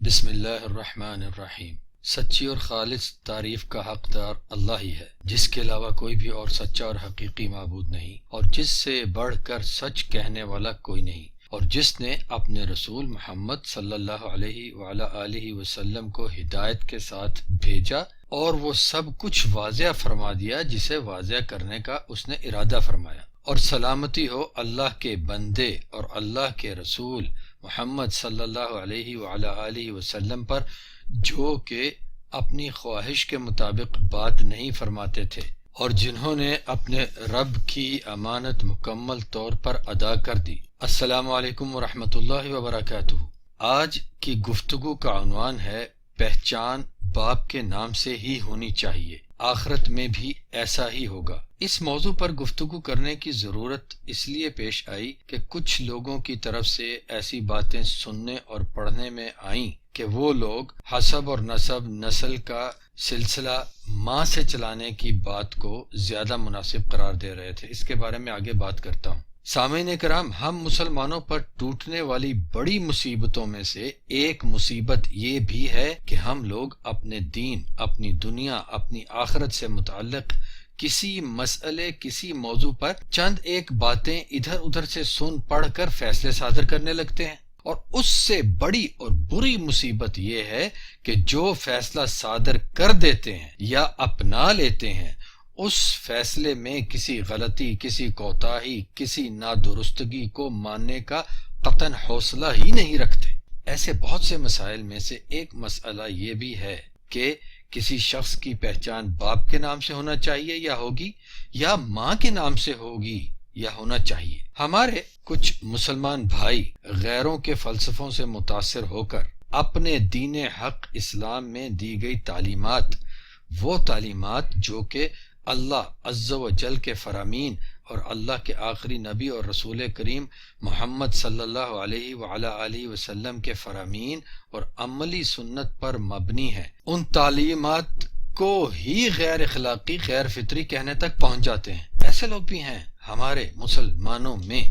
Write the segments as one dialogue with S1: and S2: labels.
S1: بسم اللہ الرحمن الرحیم۔ سچی اور خالص تعریف کا حقدار اللہ ہی ہے، جس کے علاوہ کوئی بھی اور سچا اور حقیقی معبود نہیں، اور جس سے بڑھ کر سچ کہنے والا کوئی نہیں، اور جس نے اپنے رسول محمد صلی اللہ علیہ وعلیٰ آلہ وسلم کو ہدایت کے ساتھ بھیجا، اور وہ سب کچھ واضح فرما دیا جسے واضح کرنے کا اس نے ارادہ فرمایا۔ اور سلامتی ہو اللہ کے بندے اور اللہ کے رسول محمد صلی اللہ علیہ وعلیٰ آلہ وسلم پر، جو کہ اپنی خواہش کے مطابق بات نہیں فرماتے تھے، اور جنہوں نے اپنے رب کی امانت مکمل طور پر ادا کر دی۔ السلام علیکم ورحمۃ اللہ وبرکاتہ۔ آج کی گفتگو کا عنوان ہے پہچان باپ کے نام سے ہی ہونی چاہیے، آخرت میں بھی ایسا ہی ہوگا۔ اس موضوع پر گفتگو کرنے کی ضرورت اس لیے پیش آئی کہ کچھ لوگوں کی طرف سے ایسی باتیں سننے اور پڑھنے میں آئیں کہ وہ لوگ حسب اور نسب نسل کا سلسلہ ماں سے چلانے کی بات کو زیادہ مناسب قرار دے رہے تھے۔ اس کے بارے میں آگے بات کرتا ہوں۔ سامعین کرام، ہم مسلمانوں پر ٹوٹنے والی بڑی مصیبتوں میں سے ایک مصیبت یہ بھی ہے کہ ہم لوگ اپنے دین، اپنی دنیا، اپنی آخرت سے متعلق کسی مسئلے، کسی موضوع پر چند ایک باتیں ادھر ادھر سے سن پڑھ کر فیصلے صادر کرنے لگتے ہیں، اور اس سے بڑی اور بری مصیبت یہ ہے کہ جو فیصلہ صادر کر دیتے ہیں یا اپنا لیتے ہیں، اس فیصلے میں کسی غلطی، کسی کوتاہی، کسی نادرستگی کو ماننے کا قطعاً حوصلہ ہی نہیں رکھتے۔ ایسے بہت سے مسائل میں سے ایک مسئلہ یہ بھی ہے کہ کسی شخص کی پہچان باپ کے نام سے ہونا چاہیے یا ہوگی، یا ماں کے نام سے ہوگی یا ہونا چاہیے۔ ہمارے کچھ مسلمان بھائی غیروں کے فلسفوں سے متاثر ہو کر اپنے دین حق اسلام میں دی گئی تعلیمات، وہ تعلیمات جو کہ اللہ عز و جل کے فرامین اور اللہ کے آخری نبی اور رسول کریم محمد صلی اللہ علیہ وعلیٰ آلہ وسلم کے فرامین اور عملی سنت پر مبنی ہے، ان تعلیمات کو ہی غیر اخلاقی، غیر فطری کہنے تک پہنچ جاتے ہیں۔ ایسے لوگ بھی ہیں ہمارے مسلمانوں میں،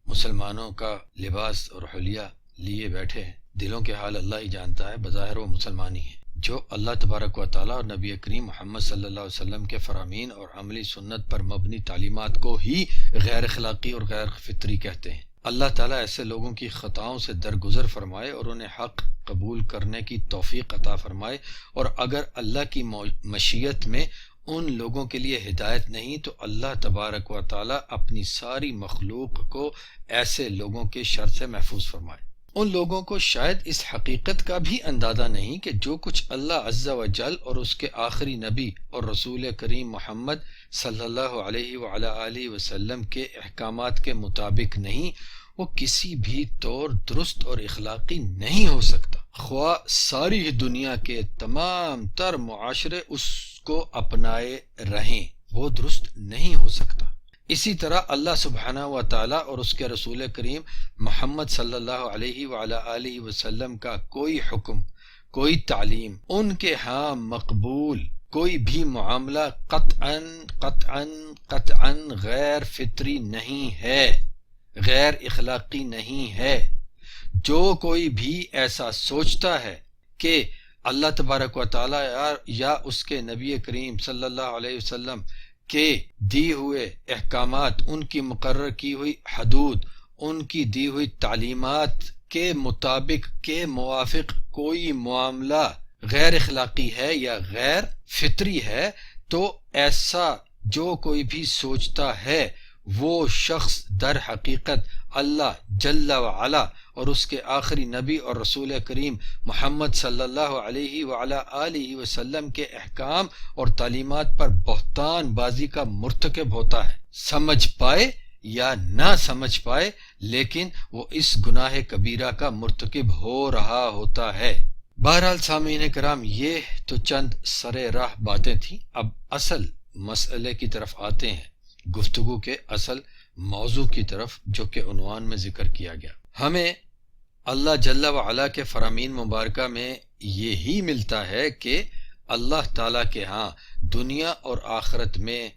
S1: مسلمانوں کا لباس اور حلیہ لیے بیٹھے ہیں، دلوں کے حال اللہ ہی جانتا ہے، بظاہر وہ مسلمان ہی ہیں، جو اللہ تبارک و تعالیٰ اور نبی کریم محمد صلی اللہ علیہ وسلم کے فرامین اور عملی سنت پر مبنی تعلیمات کو ہی غیر اخلاقی اور غیر فطری کہتے ہیں۔ اللہ تعالیٰ ایسے لوگوں کی خطاؤں سے درگزر فرمائے اور انہیں حق قبول کرنے کی توفیق عطا فرمائے، اور اگر اللہ کی مشیت میں ان لوگوں کے لیے ہدایت نہیں تو اللہ تبارک و تعالیٰ اپنی ساری مخلوق کو ایسے لوگوں کے شر سے محفوظ فرمائے۔ ان لوگوں کو شاید اس حقیقت کا بھی اندازہ نہیں کہ جو کچھ اللہ عز و جل اور اس کے آخری نبی اور رسول کریم محمد صلی اللہ علیہ وعلیٰ آلہ وسلم کے احکامات کے مطابق نہیں، وہ کسی بھی طور درست اور اخلاقی نہیں ہو سکتا، خواہ ساری دنیا کے تمام تر معاشرے اس کو اپنائے رہیں، وہ درست نہیں ہو سکتا۔ اسی طرح اللہ سبحانہ و تعالیٰ اور اس کے رسول کریم محمد صلی اللہ علیہ وعلیٰ آلہ وسلم کا کوئی حکم، کوئی تعلیم ان کے ہاں مقبول، کوئی بھی معاملہ قطعاً غیر فطری نہیں ہے، غیر اخلاقی نہیں ہے۔ جو کوئی بھی ایسا سوچتا ہے کہ اللہ تبارک و تعالیٰ یا اس کے نبی کریم صلی اللہ علیہ وسلم کہ دی ہوئے احکامات، ان کی مقرر کی ہوئی حدود، ان کی دی ہوئی تعلیمات کے مطابق کے موافق کوئی معاملہ غیر اخلاقی ہے یا غیر فطری ہے، تو ایسا جو کوئی بھی سوچتا ہے وہ شخص در حقیقت اللہ جل وعلا اور اس کے آخری نبی اور رسول کریم محمد صلی اللہ علیہ وعلیٰ آلہ وسلم کے احکام اور تعلیمات پر بہتان بازی کا مرتکب ہوتا ہے، سمجھ پائے یا نہ سمجھ پائے، لیکن وہ اس گناہ کبیرہ کا مرتکب ہو رہا ہوتا ہے۔ بہرحال سامعین کرام، یہ تو چند سرِ راہ باتیں تھیں۔ اب اصل مسئلے کی طرف آتے ہیں، گفتگو کے اصل موضوع کی طرف، جو کہ عنوان میں ذکر کیا گیا۔ ہمیں اللہ جل وعلا کے فرامین مبارکہ میں یہی ملتا ہے کہ اللہ تعالیٰ کے ہاں دنیا اور آخرت میں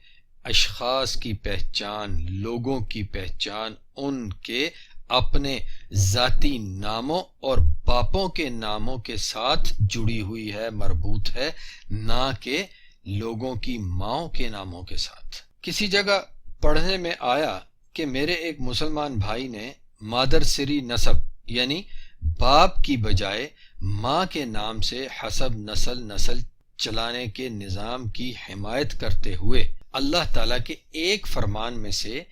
S1: اشخاص کی پہچان، لوگوں کی پہچان ان کے اپنے ذاتی ناموں اور باپوں کے ناموں کے ساتھ جڑی ہوئی ہے، مربوط ہے، نہ کہ لوگوں کی ماؤں کے ناموں کے ساتھ۔ کسی جگہ پڑھنے میں آیا کہ میرے ایک مسلمان بھائی نے مادر سری نسب یعنی باپ کی بجائے ماں کے نام سے حسب نسل چلانے کے نظام کی حمایت کرتے ہوئے اللہ تعالیٰ کے ایک فرمان میں سے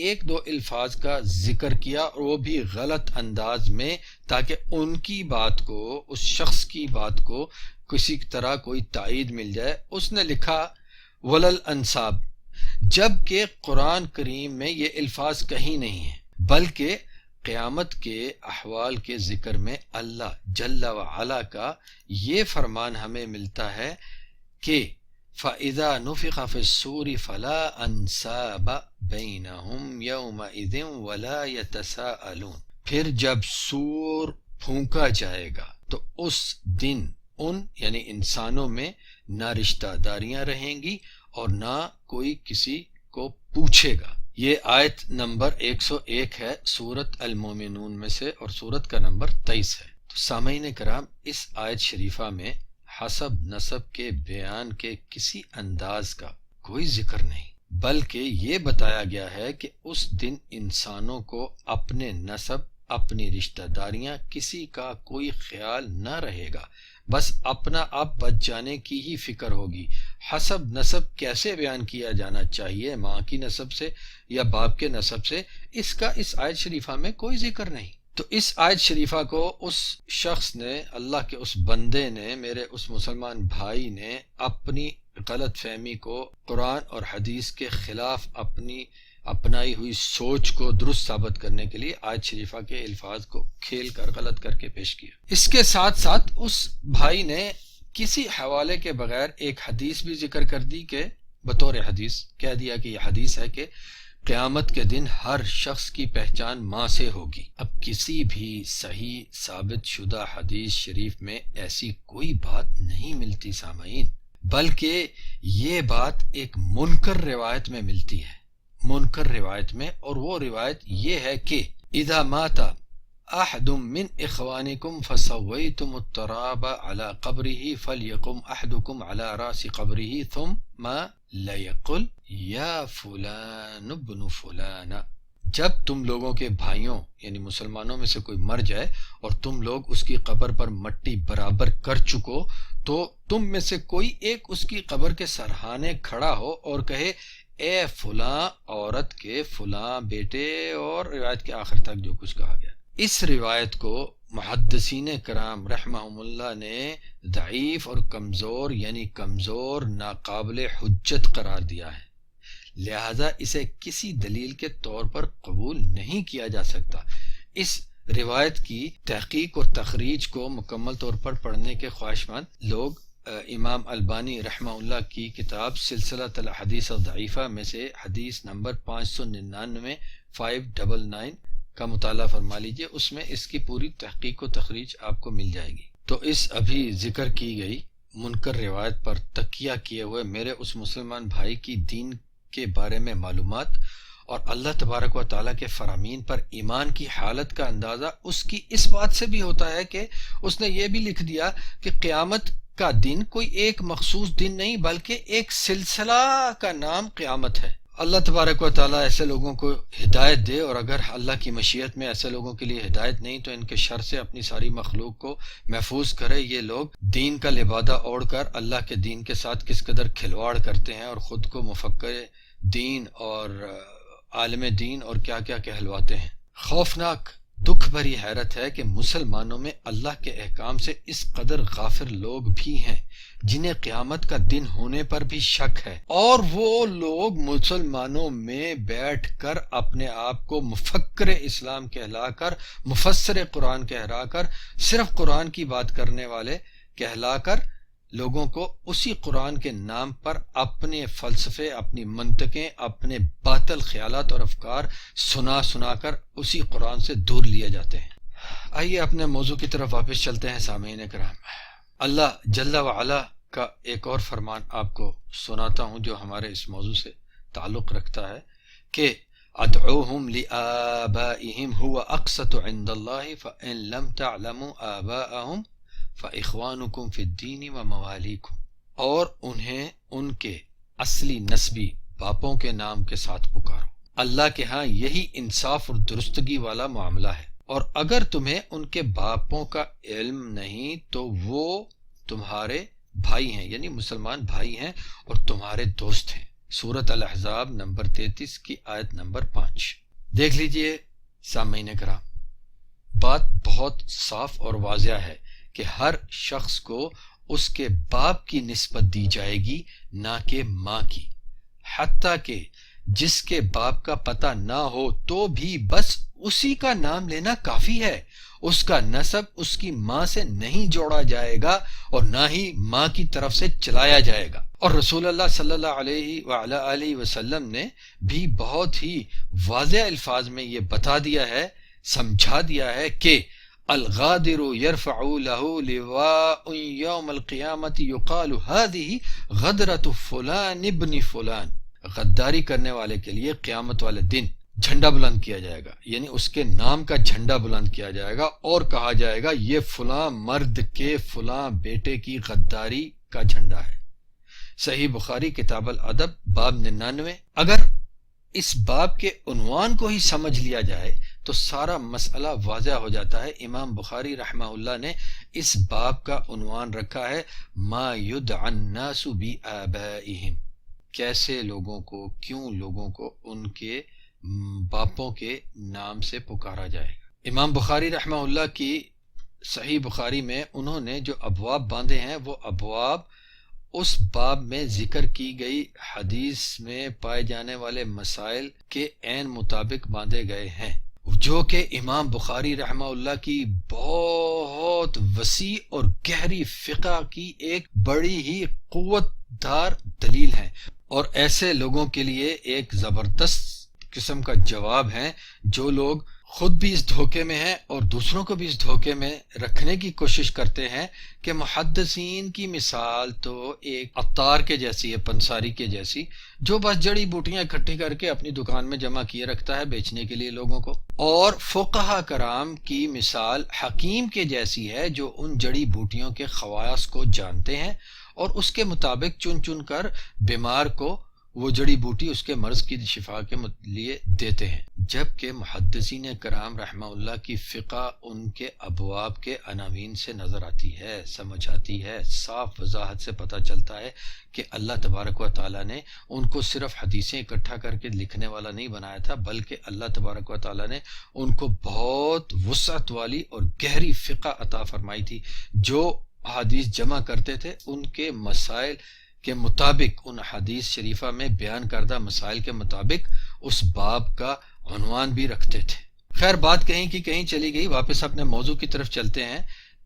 S1: ایک دو الفاظ کا ذکر کیا، اور وہ بھی غلط انداز میں، تاکہ ان کی بات کو، اس شخص کی بات کو کسی طرح کوئی تائید مل جائے۔ اس نے لکھا ولل انصاب، جبکہ قرآن کریم میں یہ الفاظ کہیں نہیں ہیں، بلکہ قیامت کے احوال کے ذکر میں اللہ جل وعلا کا یہ فرمان ہمیں ملتا ہے کہ فَإِذَا نُفِخَ فِي الصُّورِ فَلَا أَنْسَابَ بَيْنَهُمْ يَوْمَئِذٍ وَلَا يَتَسَاءَلُونَ، پھر جب سور پھونکا جائے گا تو اس دن ان یعنی انسانوں میں نہ رشتہ داریاں رہیں گی اور نہ کوئی کسی کو پوچھے گا۔ یہ آیت نمبر 101 ہے سورت المومنون میں سے، اور سورت کا نمبر 23 ہے۔ تو سامعین کرام، اس آیت شریفہ میں حسب نسب کے بیان کے کسی انداز کا کوئی ذکر نہیں، بلکہ یہ بتایا گیا ہے کہ اس دن انسانوں کو اپنے نسب، اپنی رشتہ داریاں، کسی کا کوئی خیال نہ رہے گا، بس اپنا آپ بچ جانے کی ہی فکر ہوگی۔ حسب نسب کیسے بیان کیا جانا چاہیے، ماں کی نسب سے یا باپ کے نسب سے، اس کا اس آیت شریفہ میں کوئی ذکر نہیں۔ تو اس آیت شریفہ کو اس شخص نے، اللہ کے اس بندے نے، میرے اس مسلمان بھائی نے اپنی غلط فہمی کو قرآن اور حدیث کے خلاف اپنائی ہوئی سوچ کو درست ثابت کرنے کے لیے آیت شریفہ کے الفاظ کو کھیل کر غلط کر کے پیش کیا۔ اس کے ساتھ ساتھ اس بھائی نے کسی حوالے کے بغیر ایک حدیث بھی ذکر کر دی کہ بطور حدیث کہہ دیا کہ یہ حدیث ہے کہ قیامت کے دن ہر شخص کی پہچان ماں سے ہوگی۔ اب کسی بھی صحیح ثابت شدہ حدیث شریف میں ایسی کوئی بات نہیں ملتی سامعین، بلکہ یہ بات ایک منکر روایت میں ملتی ہے، منکر روایت میں، اور وہ روایت یہ ہے کہ اذا مات احد من اخوانکم فسویتم التراب على قبره فلیقم احدکم على راس قبره ثم لیقل یا فلان ابن فلان۔ جب تم لوگوں کے بھائیوں یعنی مسلمانوں میں سے کوئی مر جائے اور تم لوگ اس کی قبر پر مٹی برابر کر چکو، تو تم میں سے کوئی ایک اس کی قبر کے سرہانے کھڑا ہو اور کہے اے فلاں عورت کے فلاں بیٹے، اور روایت کے آخر تک جو کچھ کہا گیا۔ اس روایت کو محدثین کرام رحمہم اللہ نے ضعیف اور کمزور یعنی کمزور ناقابل حجت قرار دیا ہے، لہذا اسے کسی دلیل کے طور پر قبول نہیں کیا جا سکتا۔ اس روایت کی تحقیق اور تخریج کو مکمل طور پر پڑھنے کے خواہشمند لوگ امام البانی رحمہ اللہ کی کتاب سلسلہ الاحادیث الضعیفہ میں سے حدیث نمبر 599 599 کا مطالعہ فرما لیجئے، اس میں اس کی پوری تحقیق و تخریج آپ کو مل جائے گی۔ تو اس ابھی ذکر کی گئی منکر روایت پر تکیہ کیے ہوئے میرے اس مسلمان بھائی کی دین کے بارے میں معلومات اور اللہ تبارک و تعالیٰ کے فرامین پر ایمان کی حالت کا اندازہ اس کی اس بات سے بھی ہوتا ہے کہ اس نے یہ بھی لکھ دیا کہ قیامت کا دن کوئی ایک مخصوص دن نہیں بلکہ ایک سلسلہ کا نام قیامت ہے۔ اللہ تبارک و تعالیٰ ایسے لوگوں کو ہدایت دے، اور اگر اللہ کی مشیت میں ایسے لوگوں کے لیے ہدایت نہیں تو ان کے شر سے اپنی ساری مخلوق کو محفوظ کرے۔ یہ لوگ دین کا لبادہ اوڑھ کر اللہ کے دین کے ساتھ کس قدر کھلواڑ کرتے ہیں اور خود کو مفکر دین اور عالم دین اور کیا کیا کہلواتے ہیں۔ خوفناک دکھ بھری حیرت ہے کہ مسلمانوں میں اللہ کے احکام سے اس قدر غافل لوگ بھی ہیں جنہیں قیامت کا دن ہونے پر بھی شک ہے، اور وہ لوگ مسلمانوں میں بیٹھ کر اپنے آپ کو مفکر اسلام کہلا کر، مفسر قرآن کہلا کر، صرف قرآن کی بات کرنے والے کہلا کر لوگوں کو اسی قرآن کے نام پر اپنے فلسفے، اپنی منطقیں، اپنے باطل خیالات اور افکار سنا کر اسی قرآن سے دور لیے جاتے ہیں۔ آئیے اپنے موضوع کی طرف واپس چلتے ہیں سامعین کرام۔ اللہ جل وعلا کا ایک اور فرمان آپ کو سناتا ہوں جو ہمارے اس موضوع سے تعلق رکھتا ہے کہ ادعوہم لآبائہم هو اقسط عند اللہ فإن لم تعلموا آباءہم فإخوانکم فی الدین وموالیکم، اور انہیں ان کے اصلی نسبی باپوں کے نام کے ساتھ پکارو، اللہ کے ہاں یہی انصاف اور درستگی والا معاملہ ہے، اور اگر تمہیں ان کے باپوں کا علم نہیں تو وہ تمہارے بھائی ہیں، یعنی مسلمان بھائی ہیں اور تمہارے دوست ہیں۔ سورۃ الاحزاب نمبر 33 کی آیت نمبر 5۔ دیکھ لیجئے سامعین کرام، بات بہت صاف اور واضح ہے کہ ہر شخص کو اس کے باپ کی نسبت دی جائے گی، نہ کہ ماں کی، حتیٰ کہ جس کے باپ کا پتہ نہ ہو تو بھی بس اسی کا نام لینا کافی ہے، اس کا نسب اس کی ماں سے نہیں جوڑا جائے گا اور نہ ہی ماں کی طرف سے چلایا جائے گا۔ اور رسول اللہ صلی اللہ علیہ وعلی آلہ وسلم نے بھی بہت ہی واضح الفاظ میں یہ بتا دیا ہے، سمجھا دیا ہے کہ الغادر يرفع له لواء يوم القیامت يقال هذه غدرۃ فلان ابن فلان، غداری کرنے والے کے لیے قیامت والے دن جھنڈا بلند کیا جائے گا، یعنی اس کے نام کا جھنڈا بلند کیا جائے گا اور کہا جائے گا یہ فلاں مرد کے فلاں بیٹے کی غداری کا جھنڈا ہے۔ صحیح بخاری کتاب الادب باب 99۔ اگر اس باب کے عنوان کو ہی سمجھ لیا جائے تو سارا مسئلہ واضح ہو جاتا ہے۔ امام بخاری رحمہ اللہ نے اس باب کا عنوان رکھا ہے ما یدعى الناس بآبائہم، کیسے لوگوں کو، کیوں لوگوں کو ان کے باپوں کے نام سے پکارا جائے گا۔ امام بخاری رحمہ اللہ کی صحیح بخاری میں انہوں نے جو ابواب باندھے ہیں وہ ابواب اس باب میں ذکر کی گئی حدیث میں پائے جانے والے مسائل کے عین مطابق باندھے گئے ہیں، جو کہ امام بخاری رحمہ اللہ کی بہت وسیع اور گہری فقہ کی ایک بڑی ہی قوت دار دلیل ہے، اور ایسے لوگوں کے لیے ایک زبردست قسم کا جواب ہے جو لوگ خود بھی اس دھوکے میں ہیں اور دوسروں کو بھی اس دھوکے میں رکھنے کی کوشش کرتے ہیں کہ محدثین کی مثال تو ایک عطار کے جیسی ہے، پنساری کے جیسی، جو بس جڑی بوٹیاں اکٹھی کر کے اپنی دکان میں جمع کیے رکھتا ہے بیچنے کے لیے لوگوں کو، اور فقہاء کرام کی مثال حکیم کے جیسی ہے جو ان جڑی بوٹیوں کے خواص کو جانتے ہیں اور اس کے مطابق چن چن کر بیمار کو وہ جڑی بوٹی اس کے مرض کی شفا کے لیے دیتے ہیں، جبکہ محدثین کرام رحمہ اللہ کی فقہ ان کے ابواب کے عناوین سے نظر آتی ہے، سمجھ آتی ہے، صاف وضاحت سے پتہ چلتا ہے کہ اللہ تبارک و تعالیٰ نے ان کو صرف حدیثیں اکٹھا کر کے لکھنے والا نہیں بنایا تھا، بلکہ اللہ تبارک و تعالیٰ نے ان کو بہت وسعت والی اور گہری فقہ عطا فرمائی تھی، جو حدیث جمع کرتے تھے ان کے مسائل کے مطابق، ان حدیث شریفہ میں بیان کردہ مسائل کے مطابق اس باب کا عنوان بھی رکھتے تھے۔ خیر، بات کہیں کی کہیں چلی گئی، واپس اپنے موضوع کی طرف چلتے ہیں۔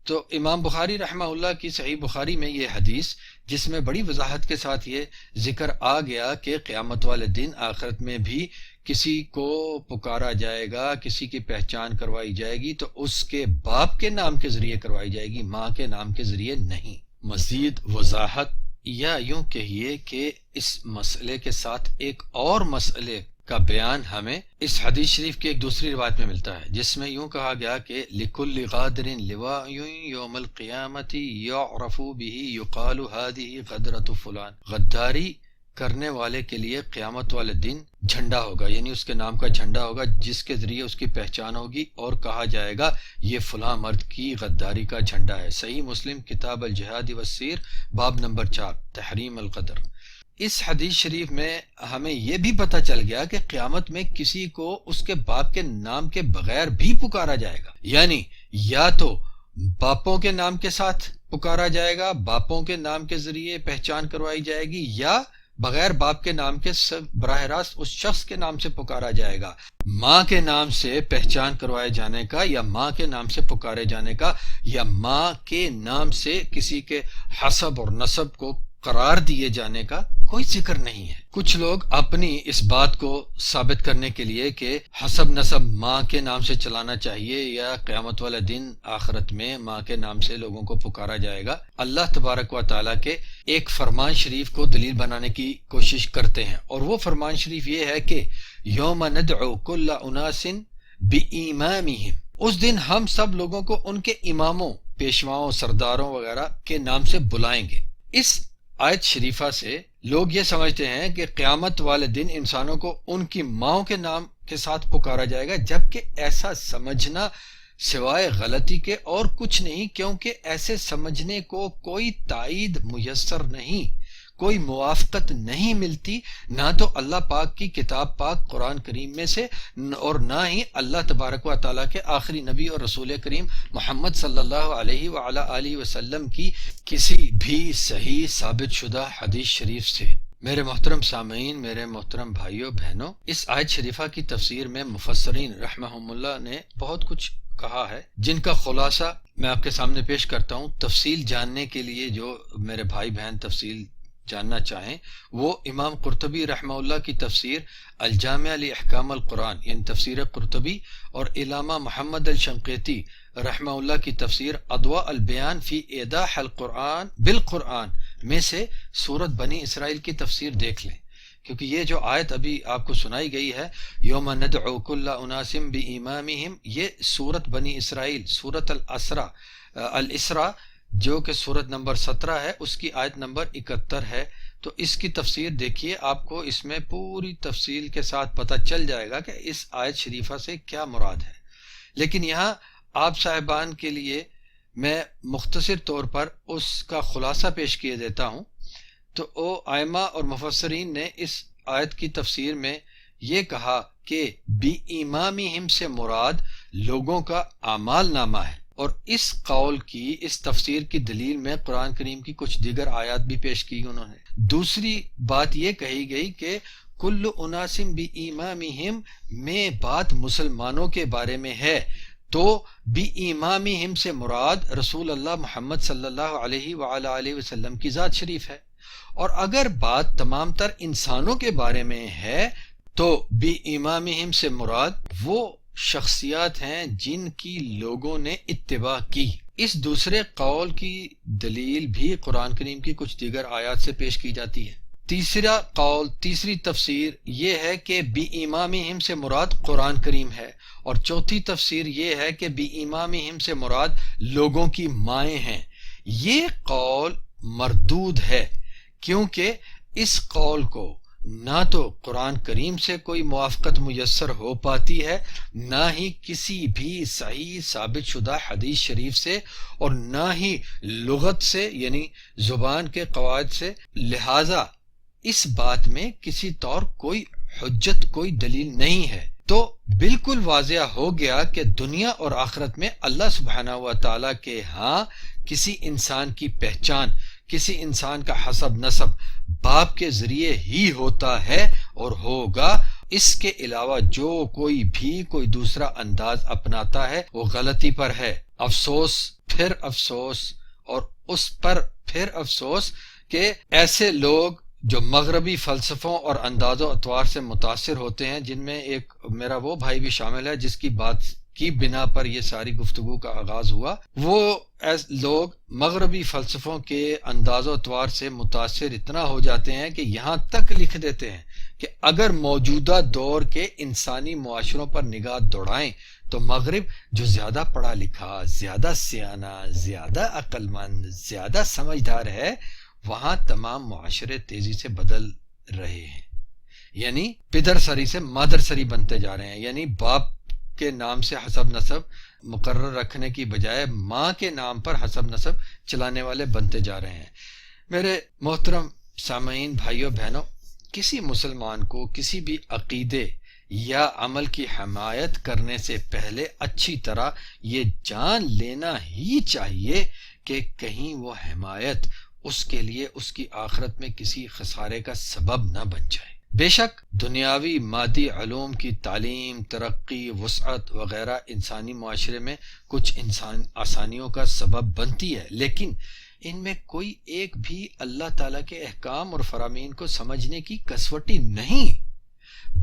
S1: تو امام بخاری رحمہ اللہ کی صحیح بخاری میں یہ حدیث، جس میں بڑی وضاحت کے ساتھ یہ ذکر آ گیا کہ قیامت والے دن آخرت میں بھی کسی کو پکارا جائے گا، کسی کی پہچان کروائی جائے گی تو اس کے باپ کے نام کے ذریعے کروائی جائے گی، ماں کے نام کے ذریعے نہیں۔ مزید وضاحت یا یوں کہیے کہ اس مسئلے کے ساتھ ایک اور مسئلے کا بیان ہمیں اس حدیث شریف کی ایک دوسری روایت میں ملتا ہے، جس میں یوں کہا گیا کہ لِكُلِّ غَادِرٍ لِوَاءٌ يَوْمَ الْقِيَامَةِ يُعْرَفُ بِهِ يُقَالُ هَذِهِ غَدْرَةُ فُلَان، غداری کرنے والے کے لیے قیامت والے دن جھنڈا ہوگا، یعنی اس کے نام کا جھنڈا ہوگا جس کے ذریعے اس کی پہچان ہوگی اور کہا جائے گا یہ فلاں مرد کی غداری کا جھنڈا ہے۔ صحیح مسلم کتاب الجہاد والسیر باب نمبر 4 تحریم القدر۔ اس حدیث شریف میں ہمیں یہ بھی پتہ چل گیا کہ قیامت میں کسی کو اس کے باپ کے نام کے بغیر بھی پکارا جائے گا، یعنی یا تو باپوں کے نام کے ساتھ پکارا جائے گا، باپوں کے نام کے ذریعے پہچان کروائی جائے گی، یا بغیر باپ کے نام کے براہ راست اس شخص کے نام سے پکارا جائے گا۔ ماں کے نام سے پہچان کروائے جانے کا، یا ماں کے نام سے پکارے جانے کا، یا ماں کے نام سے کسی کے حسب اور نسب کو قرار دیے جانے کا کوئی ذکر نہیں ہے۔ کچھ لوگ اپنی اس بات کو ثابت کرنے کے لیے کہ حسب نسب ماں کے نام سے چلانا چاہیے یا قیامت والے دن آخرت میں ماں کے نام سے لوگوں کو پکارا جائے گا، اللہ تبارک و تعالیٰ کے ایک فرمان شریف کو دلیل بنانے کی کوشش کرتے ہیں، اور وہ فرمان شریف یہ ہے کہ یوم ندعو کل اناس بإمامہم، اس دن ہم سب لوگوں کو ان کے اماموں، پیشواؤں، سرداروں وغیرہ کے نام سے بلائیں گے۔ اس آیت شریفہ سے لوگ یہ سمجھتے ہیں کہ قیامت والے دن انسانوں کو ان کی ماؤں کے نام کے ساتھ پکارا جائے گا، جبکہ ایسا سمجھنا سوائے غلطی کے اور کچھ نہیں، کیونکہ ایسے سمجھنے کو کوئی تائید میسر نہیں، کوئی موافقت نہیں ملتی، نہ تو اللہ پاک کی کتاب پاک قرآن کریم میں سے اور نہ ہی اللہ تبارک و تعالیٰ کے آخری نبی اور رسول کریم محمد صلی اللہ علیہ وعلی آلہ وسلم کی کسی بھی صحیح ثابت شدہ حدیث شریف سے۔ میرے محترم سامعین، میرے محترم بھائیوں بہنوں، اس آیت شریفہ کی تفسیر میں مفسرین رحمہم اللہ نے بہت کچھ کہا ہے، جن کا خلاصہ میں آپ کے سامنے پیش کرتا ہوں۔ تفصیل جاننے کے لیے جو میرے بھائی بہن تفصیل جاننا چاہیں، وہ امام قرطبی رحمہ اللہ کی تفسیر الجامع لاحکام القرآن یعنی تفسیر قرطبی، اور علامہ محمد الشنقیطی رحمہ اللہ کی تفسیر اضواء البیان فی ایضاح القرآن بالقرآن میں سے سورت بنی اسرائیل کی تفسیر دیکھ لیں، کیونکہ یہ جو آیت ابھی آپ کو سنائی گئی ہے یوم ندعو کل اناس بامامہم، یہ سورت بنی اسرائیل، سورت الاسراء جو کہ سورت نمبر 17 ہے، اس کی آیت نمبر 71 ہے۔ تو اس کی تفسیر دیکھیے، آپ کو اس میں پوری تفصیل کے ساتھ پتہ چل جائے گا کہ اس آیت شریفہ سے کیا مراد ہے۔ لیکن یہاں آپ صاحبان کے لیے میں مختصر طور پر اس کا خلاصہ پیش کیے دیتا ہوں۔ تو ائمہ اور مفسرین نے اس آیت کی تفسیر میں یہ کہا کہ بی امامہم سے مراد لوگوں کا اعمال نامہ ہے، اور اس قول کی، اس تفسیر کی دلیل میں قرآن کریم کی کچھ دیگر آیات بھی پیش کی انہوں نے۔ دوسری بات یہ کہی گئی کہ کل اناس بامامہم میں بات مسلمانوں کے بارے میں ہے، تو بامامہم سے مراد رسول اللہ محمد صلی اللہ علیہ وعلی آلہ وسلم کی ذات شریف ہے، اور اگر بات تمام تر انسانوں کے بارے میں ہے تو بامامہم سے مراد وہ شخصیات ہیں جن کی لوگوں نے اتباع کی۔ اس دوسرے قول کی دلیل بھی قرآن کریم کی کچھ دیگر آیات سے پیش کی جاتی ہے۔ تیسرا قول، تیسری تفسیر یہ ہے کہ بی امامہم سے مراد قرآن کریم ہے، اور چوتھی تفسیر یہ ہے کہ بی امامہم سے مراد لوگوں کی مائیں ہیں۔ یہ قول مردود ہے، کیونکہ اس قول کو نہ تو قرآن کریم سے کوئی موافقت میسر ہو پاتی ہے، نہ ہی کسی بھی صحیح ثابت شدہ حدیث شریف سے، اور نہ ہی لغت سے یعنی زبان کے قواعد سے، لہٰذا اس بات میں کسی طور کوئی حجت، کوئی دلیل نہیں ہے۔ تو بالکل واضح ہو گیا کہ دنیا اور آخرت میں اللہ سبحانہ و تعالیٰ کے ہاں کسی انسان کی پہچان، کسی انسان کا حسب نسب باپ کے ذریعے ہی ہوتا ہے اور ہوگا۔ اس کے علاوہ جو کوئی بھی کوئی دوسرا انداز اپناتا ہے وہ غلطی پر ہے۔ افسوس پھر افسوس، اور اس پر پھر افسوس کہ ایسے لوگ جو مغربی فلسفوں اور انداز و اطوار سے متاثر ہوتے ہیں، جن میں ایک میرا وہ بھائی بھی شامل ہے جس کی بات کی بنا پر یہ ساری گفتگو کا آغاز ہوا، وہ لوگ مغربی فلسفوں کے انداز و اطوار سے متاثر اتنا ہو جاتے ہیں کہ یہاں تک لکھ دیتے ہیں کہ اگر موجودہ دور کے انسانی معاشروں پر نگاہ دوڑائیں تو مغرب جو زیادہ پڑھا لکھا، زیادہ سیانا، زیادہ عقل مند، زیادہ سمجھدار ہے، وہاں تمام معاشرے تیزی سے بدل رہے ہیں، یعنی پدر سری سے مادر سری بنتے جا رہے ہیں، یعنی باپ کے نام سے حسب نسب مقرر رکھنے کی بجائے ماں کے نام پر حسب نسب چلانے والے بنتے جا رہے ہیں۔ میرے محترم سامعین، بھائیوں بہنوں، کسی مسلمان کو کسی بھی عقیدے یا عمل کی حمایت کرنے سے پہلے اچھی طرح یہ جان لینا ہی چاہیے کہ کہیں وہ حمایت اس کے لیے اس کی آخرت میں کسی خسارے کا سبب نہ بن جائے۔ بے شک دنیاوی مادی علوم کی تعلیم، ترقی، وسعت وغیرہ انسانی معاشرے میں کچھ انسان آسانیوں کا سبب بنتی ہے، لیکن ان میں کوئی ایک بھی اللہ تعالیٰ کے احکام اور فرامین کو سمجھنے کی کسوٹی نہیں،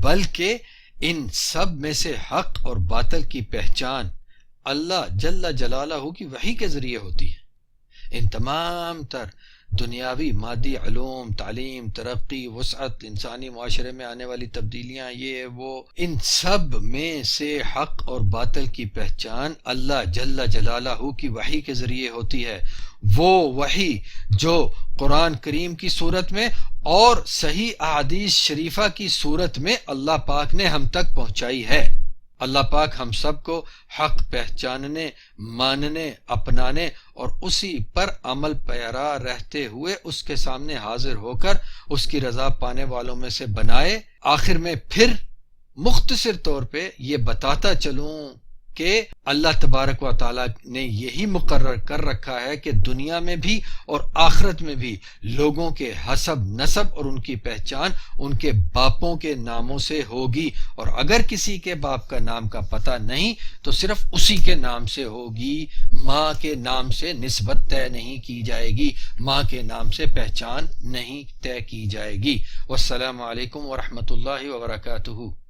S1: بلکہ ان سب میں سے حق اور باطل کی پہچان اللہ جل جلالہ کی وحی کے ذریعے ہوتی ہے۔ ان تمام تر دنیاوی مادی علوم، تعلیم، ترقی، وسعت، انسانی معاشرے میں آنے والی تبدیلیاں، یہ وہ، ان سب میں سے حق اور باطل کی پہچان اللہ جل جلالہ کی وحی کے ذریعے ہوتی ہے۔ وہ وحی جو قران کریم کی صورت میں اور صحیح احادیث شریفہ کی صورت میں اللہ پاک نے ہم تک پہنچائی ہے۔ اللہ پاک ہم سب کو حق پہچاننے، ماننے، اپنانے اور اسی پر عمل پیرا رہتے ہوئے اس کے سامنے حاضر ہو کر اس کی رضا پانے والوں میں سے بنائے۔ آخر میں پھر مختصر طور پہ یہ بتاتا چلوں کہ اللہ تبارک و تعالیٰ نے یہی مقرر کر رکھا ہے کہ دنیا میں بھی اور آخرت میں بھی لوگوں کے حسب نسب اور ان کی پہچان ان کے باپوں کے ناموں سے ہوگی، اور اگر کسی کے باپ کا نام کا پتہ نہیں تو صرف اسی کے نام سے ہوگی۔ ماں کے نام سے نسبت طے نہیں کی جائے گی، ماں کے نام سے پہچان نہیں طے کی جائے گی۔ والسلام علیکم ورحمۃ اللہ وبرکاتہ۔